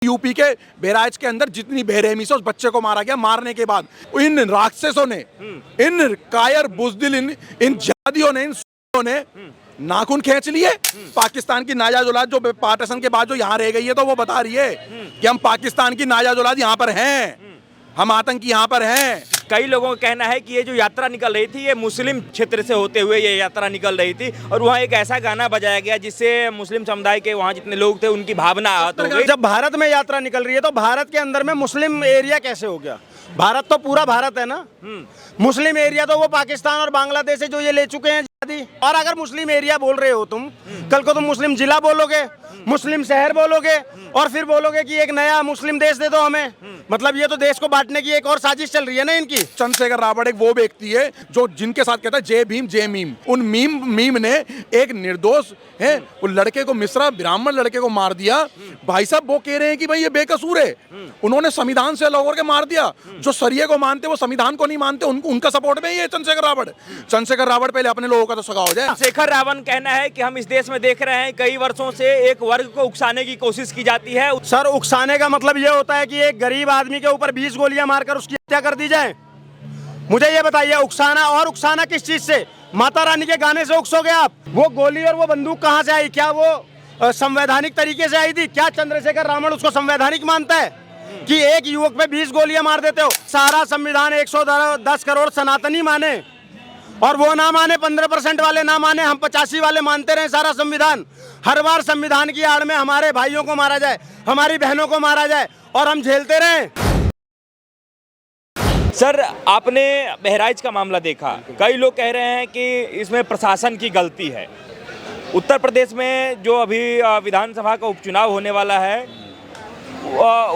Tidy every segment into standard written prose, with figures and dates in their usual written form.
UP के बहराइच के अंदर जितनी बेरहमी से उस बच्चे को मारा गया, मारने के बाद इन राक्षसों ने, इन कायर बुजदिल, इन जादियों ने, इन ने नाखून खींच लिए। पाकिस्तान की नाजायज औलाद जो पार्टीशन के बाद जो यहाँ रह गई है, तो वो बता रही है कि हम पाकिस्तान की नाजायज औलाद यहाँ पर हैं, हम आतंकी यहाँ पर हैं। कई लोगों का कहना है कि ये जो यात्रा निकल रही थी, ये मुस्लिम क्षेत्र से होते हुए ये यात्रा निकल रही थी और वहाँ एक ऐसा गाना बजाया गया जिससे मुस्लिम समुदाय के वहाँ जितने लोग थे उनकी भावना आहत हो गई। जब भारत में यात्रा निकल रही है तो भारत के अंदर में मुस्लिम एरिया कैसे हो गया? भारत तो पूरा भारत है ना। मुस्लिम एरिया तो वो पाकिस्तान और बांग्लादेश से जो ये ले चुके हैं आजादी। और अगर मुस्लिम एरिया बोल रहे हो तुम, कल को तुम मुस्लिम जिला बोलोगे, मुस्लिम शहर बोलोगे और फिर बोलोगे कि एक नया मुस्लिम देश दे दो हमें। मतलब ये तो देश को बांटने की एक और साजिश चल रही है ना इनकी। चंद्रशेखर रावण एक वो व्यक्ति है जो जिनके साथ कहता है जय भीम जय मीम। उन मीम ने एक निर्दोष है वो लड़के को, मिश्रा ब्राह्मण लड़के को मार दिया। भाई साहब वो कह रहे हैं कि भाई ये बेकसूर है, उन्होंने संविधान से अलग करके मार दिया। जो शरिया को मानते वो संविधान को नहीं मानते, उनका सपोर्ट में ये चंद्रशेखर रावण। चंद्रशेखर रावण पहले अपने लोगों का तो सगा हो जाए। चंद्रशेखर रावण कहना है कि हम इस देश में देख रहे हैं कई वर्षों से एक वर्ग को उकसाने की कोशिश की जाती है। सर, उकसाने का मतलब ये होता है कि एक गरीब आदमी के ऊपर 20 गोलियां मारकर उसकी हत्या कर दी जाए। मुझे ये बताइए, उकसाना, और उकसाना किस चीज से? माता रानी के गाने से उकसोगे आप? वो गोली और वो बंदूक कहाँ से आई? क्या वो संवैधानिक तरीके से आई थी? क्या चंद्रशेखर रावण उसको संवैधानिक मानता है कि एक युवक पे 20 गोलियां मार देते हो? सारा संविधान 110 करोड़ सनातनी माने और वो ना माने, 15% वाले ना माने, हम 85 वाले मानते रहे सारा संविधान। हर बार संविधान की आड़ में हमारे भाइयों को मारा जाए, हमारी बहनों को मारा जाए और हम झेलते रहे। सर, आपने बहराइच का मामला देखा, कई लोग कह रहे हैं कि इसमें प्रशासन की गलती है। उत्तर प्रदेश में जो अभी विधानसभा का उपचुनाव होने वाला है,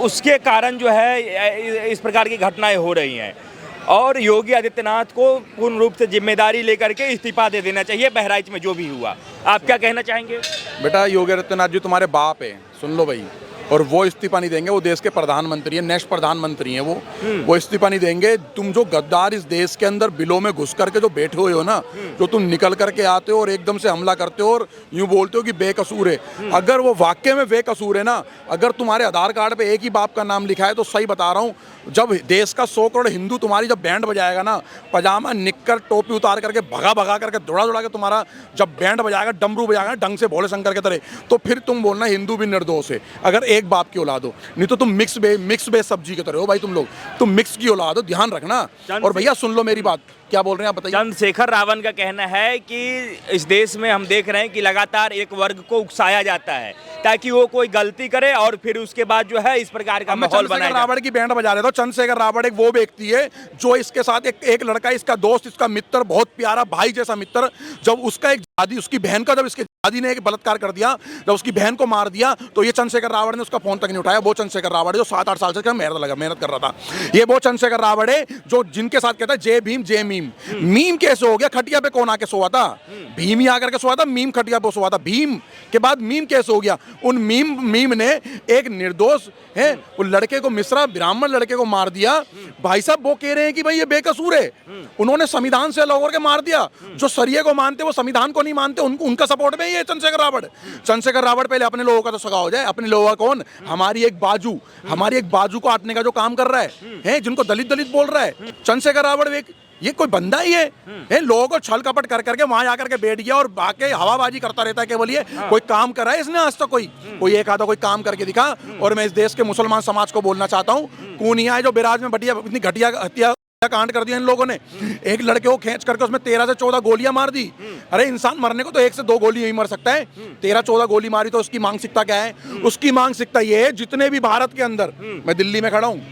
उसके कारण जो है इस प्रकार की घटनाएं हो रही हैं और योगी आदित्यनाथ को पूर्ण रूप से जिम्मेदारी लेकर के इस्तीफा दे देना चाहिए बहराइच में जो भी हुआ। आप क्या कहना चाहेंगे? बेटा, योगी आदित्यनाथ जी तुम्हारे बाप है, सुन लो भाई। और वो इस्तीफा नहीं देंगे, वो देश के प्रधानमंत्री हैं, नेक्स्ट प्रधानमंत्री हैं वो इस्तीफा नहीं देंगे। तुम जो गद्दार इस देश के अंदर बिलों में घुस करके जो बैठे हुए हो ना, जो तुम निकल करके आते हो और एकदम से हमला करते हो और यूं बोलते हो कि बेकसूर है। अगर वो वाकई में बेकसूर है ना, अगर तुम्हारे आधार कार्ड पे एक ही बाप का नाम लिखा है, तो सही बता रहा हूँ, जब देश का 100 करोड़ हिंदू तुम्हारी जब बैंड बजाएगा ना, पजामा निक्कर टोपी उतार करके भगा करके दौड़ा के तुम्हारा जब बैंड बजाएगा, डमरू बजाएगा ढंग से भोले शंकर के तरह, तो फिर तुम बोलना हिंदू भी निर्दोष है। अगर एक बाप की औलाद हो, नहीं तो तुम मिक्स बेस सब्जी के तरह हो भाई। तुम मिक्स की औलाद हो, ध्यान रखना। और भैया सुन लो मेरी बात, क्या बोल रहे हैं आप बताइए। चंद्रशेखर रावण का कहना है कि इस देश में हम देख रहे हैं कि लगातार एक वर्ग को उकसाया जाता है ताकि वो कोई गलती करे और फिर उसके बाद जो है इस प्रकार का माहौल बनाया। चंद्रशेखर रावण की बैंड बजा रहे थे। चंद्रशेखर रावण एक वो व्यक्ति है जो इसके साथ एक लड़का, इसका दोस्त, इसका मित्र, बहुत प्यारा भाई जैसा मित्र, जब उसका एक दादी, उसकी बहन का, जब इसके दादी ने एक बलात्कार कर दिया, जब उसकी बहन को मार दिया, तो ये चंद्रशेखर रावण ने उसका फोन तक नहीं उठाया। वो चंद्रशेखर रावण है जो 7-8 साल से मेहनत कर रहा था। ये वो चंद्रशेखर रावण है जो जिनके साथ कहता है जय भीम जय मीम। मीम कैसे हो गया? खटिया पे कौन आके सोया था? भीम ही आकर के सोया था, मीम खटिया पे सोया था। भीम के बाद मीम कैसे हो गया? उन मीम ने एक निर्दोष है वो लड़के को, मिश्रा ब्राह्मण लड़के को मार दिया। भाई साहब वो कह रहे हैं कि भाई ये बेकसूर है, उन्होंने संविधान से अलग करके मार दिया। जो शरिया को मानते वो संविधान को नहीं मानते, उनका सपोर्ट में ये चंद्रशेखर रावण। चंद्रशेखर रावण पहले अपने लोगों का तो सगा हो जाए। अपने लोगों का कौन? हमारी एक बाजू को आटने का जो काम कर रहा है, जिनको दलित बोल रहा है। चंद्रशेखर रावण ये कोई बंदा ही है लोगों को छल कपट कर करके वहां जाकर के बैठ गया और बाकी हवाबाजी करता रहता है। केवल ये कोई काम करा है इसने आज तक? कोई एक आधा कोई काम करके दिखा। और मैं इस देश के मुसलमान समाज को बोलना चाहता हूँ, कूनिया है जो बिराज में बढ़िया इतनी घटिया हत्या कांड कर दिया इन लोगों ने। एक लड़के को खींच करके उसमें 13 से 14 गोलियां मार दी। अरे इंसान मरने को तो 1 से 2 गोली ही मर सकता है, 13-14 गोली मारी तो उसकी मानसिकता क्या है? उसकी मानसिकता ये है, जितने भी भारत के अंदर, मैं दिल्ली में खड़ा हूँ,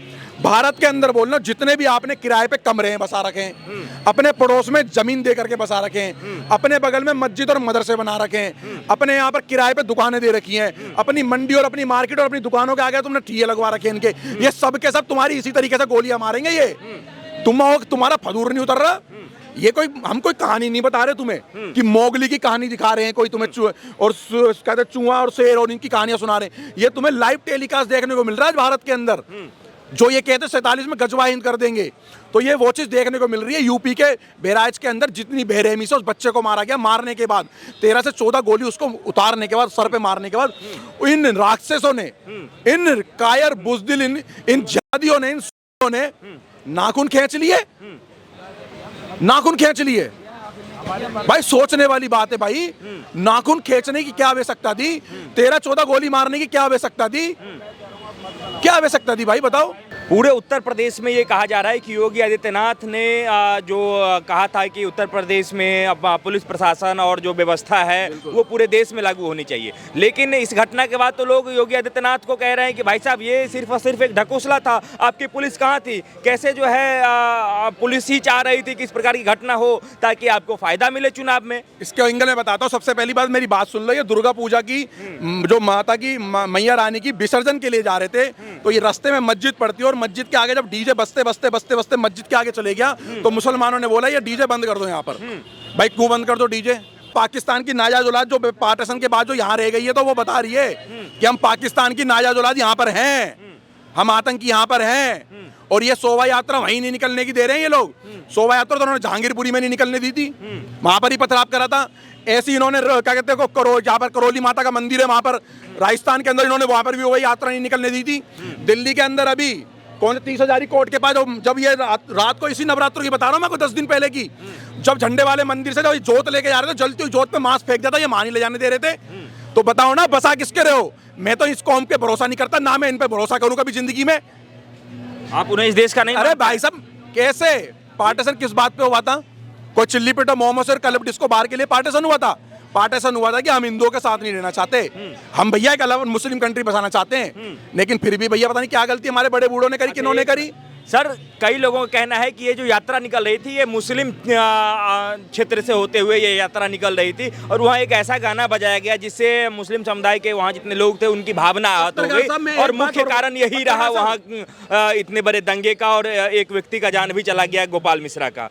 भारत के अंदर बोलना, जितने भी आपने किराए पे कमरे बसा रखे हैं, अपने पड़ोस में जमीन दे करके बसा रखे हैं, अपने बगल में मस्जिद और मदरसे बना रखे हैं, अपने यहाँ पर किराए पे दुकानें दे रखी हैं, अपनी मंडी और अपनी मार्केट और अपनी दुकानों के आगे तुमने ठिये लगवा रखे हैं इनके, ये सब के सब तुम्हारी इसी तरीके से गोलियां मारेंगे। ये तुम्हारा फदूर नहीं उतर रहा। ये हम कोई कहानी नहीं बता रहे तुम्हें कि मोगली की कहानी दिखा रहे हैं कोई तुम्हें और कहते चूहा और शेर और इनकी कहानियां सुना रहे हैं। ये तुम्हें लाइव टेलीकास्ट देखने को मिल रहा है भारत के अंदर। जो ये कहते 47 में गजवा हिंद कर देंगे। तो ये वो चीज़ देखने को मिल रही है। यूपी के बहराइच के अंदर जितनी बेरहमी से उस बच्चे को मारा गया, मारने के बाद 13 से 14 गोली उसको उतारने के बाद, सर पे मारने के बाद, इन राक्षसों ने, इन कायर बुजदिल, इन जादियों ने, इन ने नाखून खींच लिए, नाखून खींच लिए। भाई सोचने वाली बात है भाई, नाखून खींचने की क्या आवश्यकता थी? 13-14 गोली मारने की क्या आवश्यकता थी? क्या आवश्यकता थी भाई बताओ? पूरे उत्तर प्रदेश में ये कहा जा रहा है कि योगी आदित्यनाथ ने जो कहा था कि उत्तर प्रदेश में अब पुलिस प्रशासन और जो व्यवस्था है वो पूरे देश में लागू होनी चाहिए, लेकिन इस घटना के बाद तो लोग योगी आदित्यनाथ को कह रहे हैं कि भाई साहब ये सिर्फ और सिर्फ एक ढकोसला था, आपकी पुलिस कहाँ थी? कैसे जो है पुलिस ही चाह रही थी कि इस प्रकार की घटना हो ताकि आपको फायदा मिले चुनाव में। इसके एंगल में बताता हूँ। सबसे पहली बात, मेरी बात सुन लो। ये दुर्गा पूजा की जो माता की मैया रानी की विसर्जन के लिए जा रहे थे, तो ये रास्ते में मस्जिद पड़ती है और मस्जिद के आगे जब डीजे बजते बजते बजते बजते मस्जिद के आगे चले गया, तो मुसलमानों ने बोला ये डीजे बंद कर दो यहाँ पर। भाई क्यों बंद कर दो डीजे? पाकिस्तान की नाजायज औलाद जो पार्टीशन के बाद जो यहाँ रह गई है, तो वो बता रही है कि हम पाकिस्तान की नाजायज औलाद यहाँ पर हैं, हम आतंकी यहाँ पर हैं। और ये शोभा यात्रा वहीं नहीं निकलने की दे रहे हैं ये लोग। शोभा यात्रा तो उन्होंने जहांगीरपुरी में नहीं निकलने दी थी, वहां पर ही पथराव करा था। ऐसी इन्होंने क्या कहते हैं, जहाँ पर करौली माता का मंदिर है वहां पर राजस्थान के अंदर, इन्होंने वहां पर भी वही यात्रा नहीं निकलने दी थी। दिल्ली के अंदर अभी कौन 30 हजारी कोर्ट के पास जब ये रात को इसी नवरात्रों की बता रहा हूँ मैं, को 10 दिन पहले की, जब झंडे वाले मंदिर से जब जोत लेके जा रहे थे, जलती हुई जोत पे मांस फेंक दिया था, ये मान ही ले जाने दे रहे थे। तो बताओ ना, बसा किसके रहे हो? मैं तो इस कौम पे भरोसा नहीं करता, ना मैं इन पे भरोसा करूँ कभी जिंदगी में। आप उन्हें इस देश का नहीं? अरे भाई साहब, कैसे पार्टीशन किस बात पे हुआ था? कोई चिल्ली पिटा मोमोस और क्लब डिस्को बार के लिए पार्टीशन हुआ था? पार्टीशन हुआ था कि हम हिंदुओं के साथ नहीं रहना चाहते, हम भैया एक अलग मुस्लिम कंट्री बसाना चाहते हैं। लेकिन फिर भी भैया पता नहीं क्या गलती हमारे बड़े बूढ़ों ने करी, किन्होंने करी। सर, कई लोगों का कहना है कि ये जो यात्रा निकल रही थी ये मुस्लिम क्षेत्र से होते हुए ये यात्रा निकल रही थी, और वहाँ एक ऐसा गाना बजाया गया जिससे मुस्लिम समुदाय के वहाँ जितने लोग थे उनकी भावना आहत हो गई, और मुख्य कारण यही रहा वहाँ इतने बड़े दंगे का, और एक व्यक्ति का जान भी चला गया, गोपाल मिश्रा का।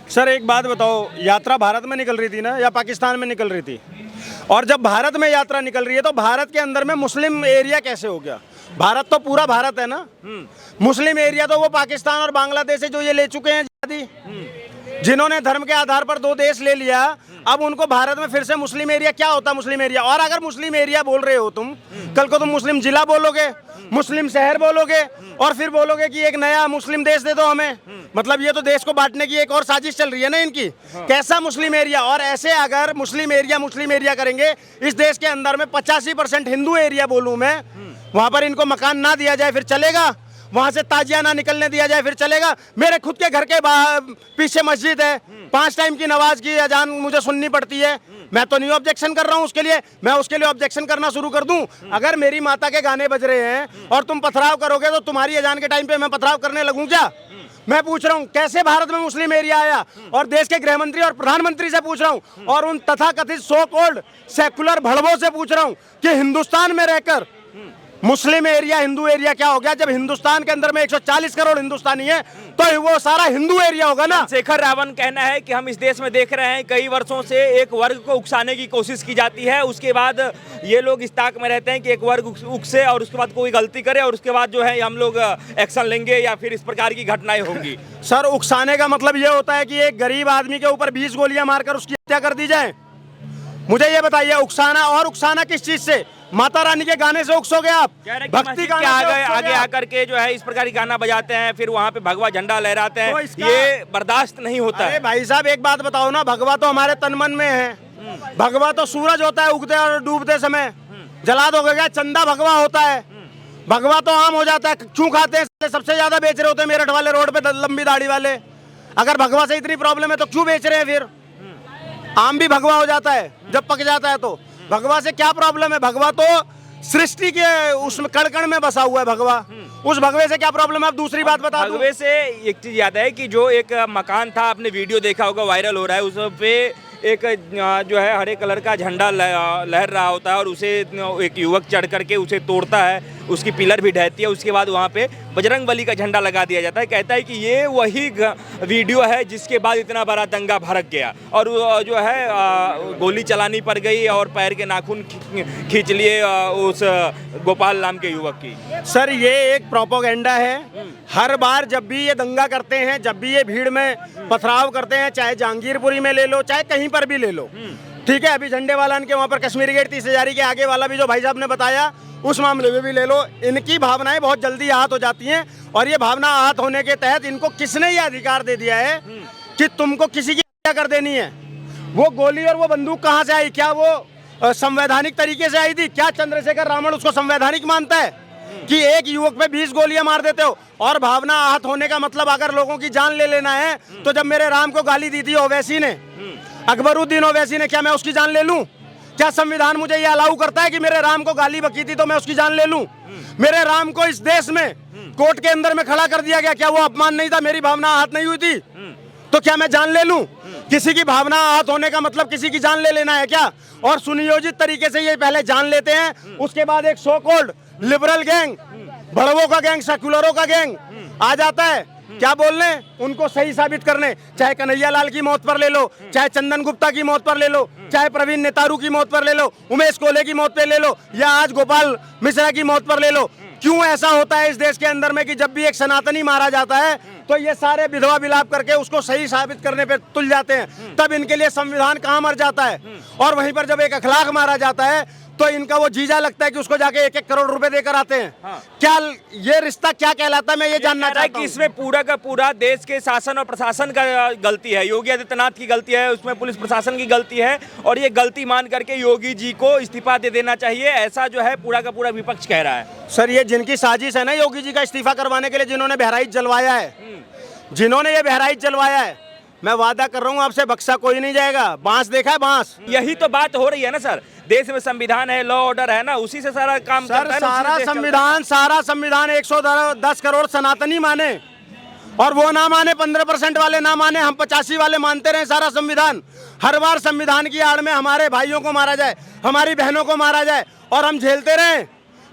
सर एक बात बताओ, यात्रा भारत में निकल रही थी ना या पाकिस्तान में निकल रही थी? और जब भारत में यात्रा निकल रही है तो भारत के अंदर में मुस्लिम एरिया कैसे हो गया? भारत तो पूरा भारत है ना, मुस्लिम एरिया तो वो पाकिस्तान और बांग्लादेश से जो ये ले चुके हैं आजादी, जिन्होंने धर्म के आधार पर 2 देश ले लिया, अब उनको भारत में फिर से मुस्लिम एरिया क्या होता? मुस्लिम एरिया। और अगर मुस्लिम एरिया बोल रहे हो तुम, कल को तुम मुस्लिम जिला बोलोगे, मुस्लिम शहर बोलोगे, और फिर बोलोगे कि एक नया मुस्लिम देश दे दो हमें। मतलब ये तो देश को बांटने की एक और साजिश चल रही है ना इनकी। कैसा मुस्लिम एरिया? और ऐसे अगर मुस्लिम एरिया करेंगे, इस देश के अंदर में 85% हिंदू एरिया बोलूं मैं, वहां पर इनको मकान ना दिया जाए फिर चलेगा? वहां से ताजिया ना निकलने दिया जाए फिर चलेगा? मेरे खुद के घर के पीछे मस्जिद है, 5 टाइम की नमाज की अजान मुझे सुननी पड़ती है, मैं तो नहीं ऑब्जेक्शन कर रहा हूं उसके लिए। मैं उसके लिए ऑब्जेक्शन करना शुरू कर दूं? अगर मेरी माता के गाने बज रहे हैं और तुम पथराव करोगे तो तुम्हारी अजान के टाइम पे मैं पथराव करने लगूं क्या? मैं पूछ रहा हूं कैसे भारत में मुस्लिम एरिया आया? और देश के गृह मंत्री और प्रधानमंत्री से पूछ रहा हूं, और उन तथाकथित सो कॉल्ड सेकुलर भड़वों से पूछ रहा हूं कि हिंदुस्तान में रहकर मुस्लिम एरिया हिंदू एरिया क्या हो गया? जब हिंदुस्तान के अंदर में 140 करोड़ हिंदुस्तानी है तो वो सारा हिंदू एरिया होगा ना। शेखर रावण कहना है कि हम इस देश में देख रहे हैं कई वर्षों से एक वर्ग को उकसाने की कोशिश की जाती है, उसके बाद ये लोग इस ताक में रहते हैं कि एक वर्ग उकसे और उसके बाद कोई गलती करे और उसके बाद जो है हम लोग एक्शन लेंगे या फिर इस प्रकार की घटनाएं होंगी। सर उकसाने का मतलब ये होता है कि एक गरीब आदमी के ऊपर 20 गोलियां मारकर उसकी हत्या कर दी जाए? मुझे ये बताइए, उकसाना, और उकसाना किस चीज से? माता रानी के गाने से उकसोगे आप? भक्ति गाने आगे आकर के जो है इस प्रकार की गाना बजाते हैं, फिर वहाँ पे भगवा झंडा लहराते हैं, तो ये बर्दाश्त नहीं होता है। भाई साहब एक बात बताओ ना, भगवा तो हमारे तन मन में है। भगवा तो सूरज होता है उगते और डूबते समय, जला दोगे क्या? चंदा भगवा होता है, भगवा तो आम हो जाता है। क्यों खाते हैं? सबसे ज्यादा बेच रहे होते हैं मेरठ वाले रोड पे लंबी दाढ़ी वाले। अगर भगवा से इतनी प्रॉब्लम है तो क्यों बेच रहे हैं फिर? आम भी भगवा हो जाता है जब पक जाता है, तो भगवा से क्या प्रॉब्लम है? भगवा तो सृष्टि के उसमें कण में बसा हुआ है भगवा, उस भगवे से क्या प्रॉब्लम है? आप दूसरी बात बता दो। भगवे से एक चीज याद है कि जो एक मकान था, आपने वीडियो देखा होगा, वायरल हो रहा है, उस पे एक जो है हरे कलर का झंडा लहर रहा होता है और उसे एक युवक चढ़ करके उसे तोड़ता है, उसकी पिलर भी ढहती है, उसके बाद वहाँ पे बजरंग बली का झंडा लगा दिया जाता है। कहता है कि ये वही वीडियो है जिसके बाद इतना बड़ा दंगा भड़क गया और जो है गोली चलानी पड़ गई और पैर के नाखून खींच लिए उस गोपाल नाम के युवक की। सर ये एक प्रोपोगेंडा है। हर बार जब भी ये दंगा करते हैं, जब भी ये भीड़ में पथराव करते हैं, चाहे जहांगीरपुरी में ले लो, चाहे कहीं पर भी ले लो, ठीक है, अभी झंडे वालन के वहाँ पर कश्मीरी गेट 30 हज़ारी के आगे वाला भी जो भाई साहब ने बताया, उस मामले में भी ले लो, इनकी भावनाएं बहुत जल्दी आहत हो जाती हैं। और ये भावना आहत होने के तहत इनको किसने ये अधिकार दे दिया है कि तुमको किसी की हत्या कर देनी है। वो गोली और वो बंदूक कहाँ से आई? क्या वो संवैधानिक तरीके से आई थी? क्या चंद्रशेखर रावण उसको संवैधानिक मानता है कि एक युवक पे 20 गोलियां मार देते हो? और भावना आहत होने का मतलब अगर लोगों की जान ले लेना है तो जब मेरे राम को गाली दी थी ओवैसी ने, अकबरुद्दीन ओवैसी ने, क्या मैं उसकी जान ले लूं? क्या संविधान मुझे ये अलाउ करता है कि मेरे राम को गाली बकी थी तो मैं उसकी जान ले लूं? मेरे राम को इस देश में कोर्ट के अंदर में खड़ा कर दिया गया, क्या वो अपमान नहीं था? मेरी भावना आहत नहीं हुई थी तो क्या मैं जान ले लूं? किसी की भावना आहत होने का मतलब किसी की जान ले लेना है क्या? और सुनियोजित तरीके से ये पहले जान लेते हैं, उसके बाद एक सो कॉल्ड लिबरल गैंग, बड़वों का गैंग, सेक्युलरों का गैंग आ जाता है क्या बोलने, उनको सही साबित करने। चाहे कन्हैया लाल की मौत पर ले लो, चाहे चंदन गुप्ता की मौत पर ले लो, चाहे प्रवीण नेतारू की मौत पर ले लो, उमेश कोले की मौत पर ले लो, या आज गोपाल मिश्रा की मौत पर ले लो। क्यों ऐसा होता है इस देश के अंदर में कि जब भी एक सनातनी मारा जाता है तो ये सारे विधवा विलाप करके उसको सही साबित करने पे तुल जाते हैं, तब इनके लिए संविधान कहाँ मर जाता है। और वहीं पर जब एक अखलाक मारा जाता है तो इनका वो जीजा लगता है कि उसको जाके 1-1 करोड़ रुपए देकर आते हैं। क्या ये रिश्ता क्या कहलाता है, मैं ये जानना चाहता हूं। कि इसमें पूरा का पूरा देश के शासन और प्रशासन का गलती है, योगी आदित्यनाथ की गलती है, उसमें पुलिस प्रशासन की गलती है और ये गलती मान करके योगी जी को इस्तीफा दे देना चाहिए, ऐसा जो है पूरा का पूरा विपक्ष कह रहा है। सर ये जिनकी साजिश है ना योगी जी का इस्तीफा करवाने के लिए, जिन्होंने बहराइच जलवाया है, जिन्होंने ये बहराइच जलवाया है, मैं वादा कर रहा हूँ आपसे बक्सा कोई नहीं जाएगा। बांस देखा है बांस? यही तो बात हो रही है ना सर, देश में संविधान है, लॉ ऑर्डर है ना, उसी से सारा काम सर करता है ना, सारा संविधान 110 करोड़ सनातनी माने और वो ना माने, 15% वाले ना माने, हम 85 वाले मानते रहे सारा संविधान। हर बार संविधान की आड़ में हमारे भाइयों को मारा जाए, हमारी बहनों को मारा जाए और हम झेलते रहे।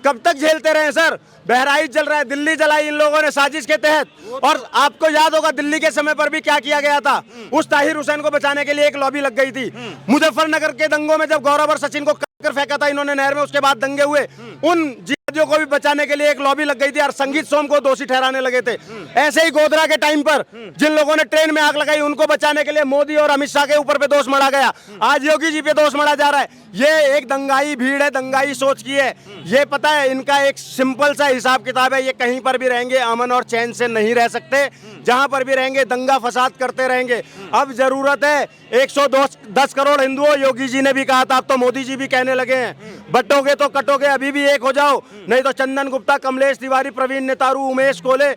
कब तक झेलते रहे सर? बहराइच जल रहा है, दिल्ली जलाई इन लोगों ने साजिश के तहत। और आपको याद होगा दिल्ली के समय पर भी क्या किया गया था, उस ताहिर हुसैन को बचाने के लिए एक लॉबी लग गई थी। मुजफ्फरनगर के दंगों में जब गौरव और सचिन को कर फेंका था इन्होंने नहर में, उसके बाद दंगे हुए, उन जिहादियों को भी बचाने के लिए एक लॉबी लग गई थी और संगीत सोम को दोषी ठहराने लगे थे। ऐसे ही गोधरा के टाइम पर जिन लोगों ने ट्रेन में आग लगाई उनको बचाने के लिए मोदी और अमित शाह के ऊपर पे दोष मढ़ा गया, आज योगी जी पे दोष मढ़ा जा रहा है। ये एक दंगाई भीड़ है, दंगाई सोच की है। ये पता है इनका एक सिंपल सा हिसाब किताब है, ये कहीं पर भी रहेंगे अमन और चैन से नहीं रह सकते, जहां पर भी रहेंगे दंगा फसाद करते रहेंगे। अब जरूरत है 110 करोड़ हिंदुओं, योगी जी ने भी कहा था, अब तो मोदी जी भी कहने लगे हैं, बटोगे तो कटोगे, अभी भी एक हो जाओ, नहीं तो चंदन गुप्ता, कमलेश तिवारी, प्रवीण नेतारू, उमेश कोले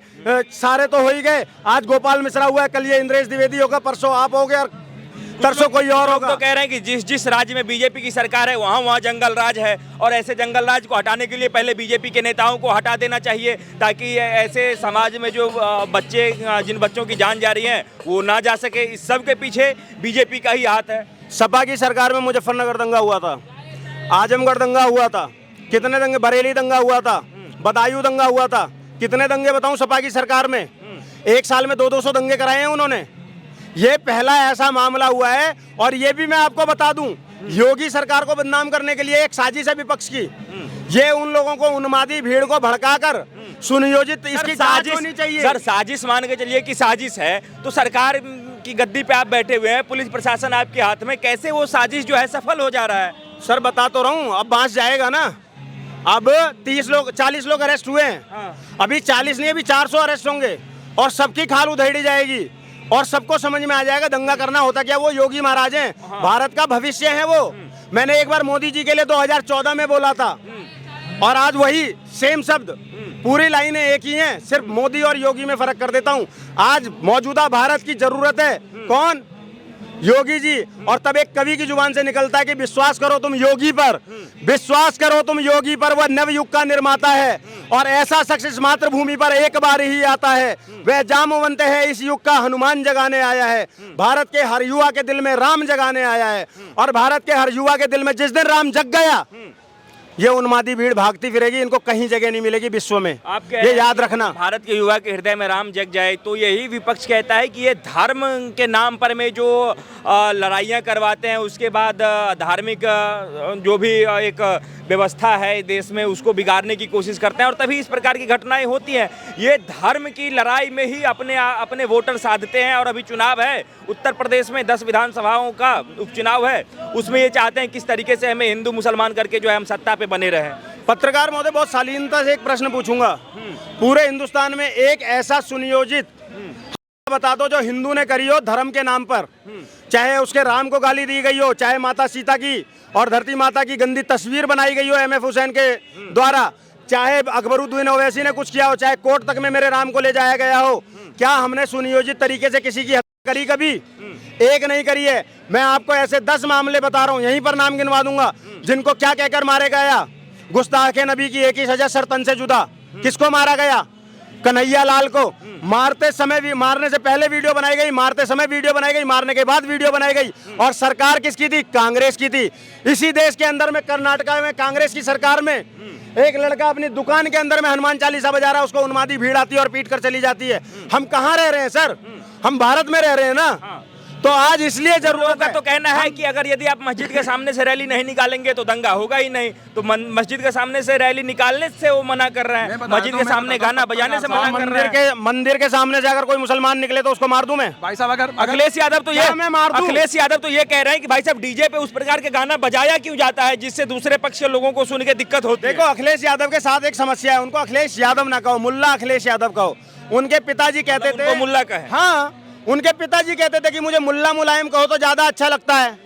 सारे तो हो ही गए। आज गोपाल मिश्रा हुआ है, कल ये इंद्रेश द्विवेदी होगा, परसों आप हो गए और तरसों कोई और होगा। तो कह रहे हैं कि जिस राज्य में बीजेपी की सरकार है वहाँ जंगल राज है और ऐसे जंगल राज को हटाने के लिए पहले बीजेपी के नेताओं को हटा देना चाहिए, ताकि ऐसे समाज में जो बच्चे, जिन बच्चों की जान जा रही है वो ना जा सके। इस सब के पीछे बीजेपी का ही हाथ है। सपा की सरकार में मुजफ्फरनगर दंगा हुआ था, आजमगढ़ दंगा हुआ था, कितने दंगे, बरेली दंगा हुआ था, बदायूं दंगा हुआ था, कितने दंगे बताऊं सपा की सरकार में। एक साल में 200 दंगे कराए हैं उन्होंने। ये पहला ऐसा मामला हुआ है। और ये भी मैं आपको बता दूं, योगी सरकार को बदनाम करने के लिए एक साजिश है विपक्ष की। ये उन लोगों को, उन्मादी भीड़ को भड़काकर सुनियोजित इसकी जांच होनी चाहिए। सर साजिश मान के चलिए कि साजिश है, तो सरकार की गद्दी पे आप बैठे हुए हैं, पुलिस प्रशासन आपके हाथ में, कैसे वो साजिश जो है सफल हो जा रहा है? सर बता तो रहा हूँ, अब बांस जाएगा ना। अब 40 लोग अरेस्ट हुए हैं, अभी 40 नहीं, अभी 400 अरेस्ट होंगे और सबकी खाल उधेड़ी जाएगी और सबको समझ में आ जाएगा दंगा करना होता क्या। वो योगी महाराज हैं, भारत का भविष्य है वो। मैंने एक बार मोदी जी के लिए 2014 में बोला था और आज वही सेम शब्द, पूरी लाइनें एक ही हैं, सिर्फ मोदी और योगी में फर्क कर देता हूं। आज मौजूदा भारत की जरूरत है कौन? योगी जी। और तब एक कवि की जुबान से निकलता है कि विश्वास करो तुम योगी पर, विश्वास करो तुम योगी पर, वह नवयुग का निर्माता है और ऐसा शख्स इस मातृभूमि पर एक बार ही आता है, वह जामवंत है, इस युग का हनुमान जगाने आया है। भारत के हर युवा के दिल में राम जगाने आया है और भारत के हर युवा के दिल में जिस दिन राम जग गया, ये उन्मादी भीड़ भागती फिरेगी, इनको कहीं जगह नहीं मिलेगी विश्व में। आप कह ये रहे हैं याद कि रखना। भारत के युवा के हृदय में राम जग जाए, तो यही विपक्ष कहता है कि ये धर्म के नाम पर में जो लड़ाइयाँ करवाते हैं, उसके बाद धार्मिक जो भी एक व्यवस्था है देश में उसको बिगाड़ने की कोशिश करते हैं और तभी इस प्रकार की घटनाएं होती हैं। ये धर्म की लड़ाई में ही अपने वोटर साधते हैं। और अभी चुनाव है उत्तर प्रदेश में, 10 विधानसभाओं का उपचुनाव है, उसमें ये चाहते हैं किस तरीके से हमें हिंदू मुसलमान करके जो है हम सत्ता पे बने रहें। पत्रकार महोदय, बहुत शालीनता से एक प्रश्न पूछूंगा। पूरे हिंदुस्तान में एक ऐसा सुनियोजित बता दो जो हिंदू ने करी हो धर्म के नाम पर, चाहे उसके राम को गाली दी गई हो, चाहे माता सीता की और धरती माता की गंदी तस्वीर बनाई गई हो MF हुसैन के द्वारा, चाहे अकबरुद्दीन ओवैसी ने कुछ किया हो, चाहे कोर्ट तक में मेरे राम को ले जाया गया हो। क्या हमने सुनियोजित तरीके से किसी की हत्या करी कभी? एक नहीं करी है। मैं आपको ऐसे 10 मामले बता रहा हूँ, यहीं पर नाम गिनवा दूंगा, जिनको क्या कहकर मारे गया। गुस्ताखे नबी की एक ही सजा, सर तन से जुदा। किसको मारा गया? कन्हैया लाल को। मारते समय भी, मारने से पहले वीडियो बनाई गई, मारते समय वीडियो बनाई गई, मारने के बाद वीडियो बनाई गई। और सरकार किसकी थी? कांग्रेस की थी। इसी देश के अंदर में, कर्नाटका में कांग्रेस की सरकार में, एक लड़का अपनी दुकान के अंदर में हनुमान चालीसा बजा रहा है, उसको उन्मादी भीड़ आती है और पीट कर चली जाती है। हम कहाँ रह रहे हैं सर? हम भारत में रह रहे हैं ना। तो आज इसलिए जरूरत है। तो कहना है कि अगर यदि आप मस्जिद के सामने से रैली नहीं निकालेंगे तो दंगा होगा ही नहीं, तो मस्जिद के सामने से रैली निकालने से वो मना कर रहे हैं, मस्जिद के सामने गाना बजाने से मना कर रहे हैं। मंदिर के सामने से अगर कोई मुसलमान निकले तो उसको मार दूं मैं? भाई साहब, अगर अखिलेश यादव तो ये मैं मार दूं? अखिलेश यादव तो ये कह रहे हैं कि भाई साहब डीजे पे उस प्रकार के गाना बजाया क्यों जाता है जिससे दूसरे पक्ष के लोगों को सुन के दिक्कत होती है। देखो, अखिलेश यादव के साथ एक समस्या है। उनको अखिलेश यादव ना कहो, मुल्ला अखिलेश यादव कहो। उनके पिताजी कहते थे, मुल्ला कहे। हाँ, उनके पिताजी कहते थे कि मुझे मुल्ला मुलायम कहो तो ज्यादा अच्छा लगता है।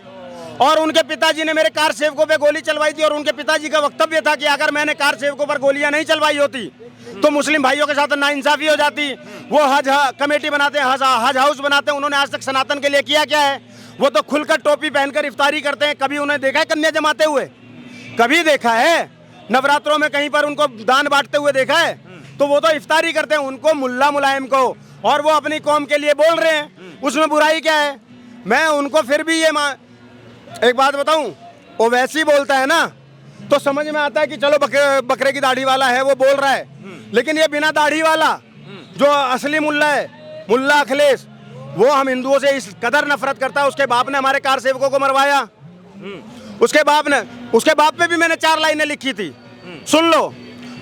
और उनके पिताजी ने मेरे कार सेवकों पे गोली चलवाई थी और उनके पिताजी का वक्तव्य था कि अगर मैंने कार सेवकों पर गोलियां नहीं चलवाई होती तो मुस्लिम भाइयों के साथ नाइंसाफी हो जाती। वो हज कमेटी बनाते हैं, हज हाउस बनाते हैं। उन्होंने आज तक सनातन के लिए किया क्या है? वो तो खुलकर टोपी पहनकर इफ्तारी करते हैं। कभी उन्हें देखा है कन्या जमाते हुए? कभी देखा है? नवरात्रों में कहीं पर उनको दान बांटते हुए देखा है? तो वो तो इफ्तारी करते हैं। उनको मुल्ला मुलायम को, और वो अपनी कौम के लिए बोल रहे हैं, उसमें बुराई क्या है? मैं उनको फिर भी ये एक बात बताऊं, वो वैसी बोलता है ना तो समझ में आता है कि चलो बकरे की दाढ़ी वाला है, वो बोल रहा है। लेकिन ये बिना दाढ़ी वाला जो असली मुल्ला है, मुल्ला अखिलेश, वो हम हिंदुओं से इस कदर नफरत करता है। उसके बाप ने हमारे कार सेवकों को मरवाया। उसके बाप पे भी मैंने 4 लाइनें लिखी थी, सुन लो।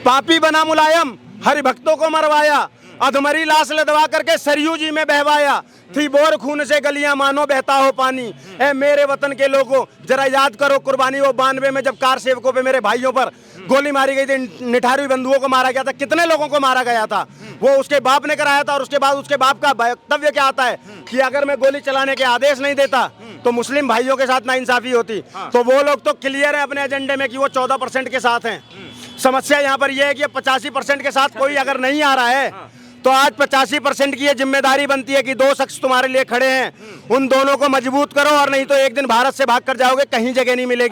पापी बना मुलायम, हरि भक्तों को मरवाया, अधमरी लाश लदवा करके सरयू जी में बहवाया, थी बोर खून से गलियां मानो बहता हो पानी। ए मेरे वतन के लोगों, जरा याद करो कुर्बानी वो 92 में जब कार सेवकों पे, मेरे भाइयों पर गोली मारी गई थी, निठारवी बंधुओं को मारा गया था। कितने लोगों को मारा गया था? वो उसके बाप ने कराया था। और उसके बाद उसके बाप का वक्तव्य क्या आता है कि अगर मैं गोली चलाने के आदेश नहीं देता तो मुस्लिम भाइयों के साथ नाइंसाफी होती। तो वो लोग तो क्लियर है अपने एजेंडे में कि वो 14% के साथ हैं। समस्या यहाँ पर यह है कि 85% के साथ कोई अगर नहीं आ रहा है तो आज 85% की ये जिम्मेदारी बनती है कि 2 शख्स तुम्हारे लिए खड़े हैं, उन दोनों को मजबूत करो, और नहीं तो एक दिन भारत से भाग कर जाओगे, कहीं जगह नहीं मिलेगी।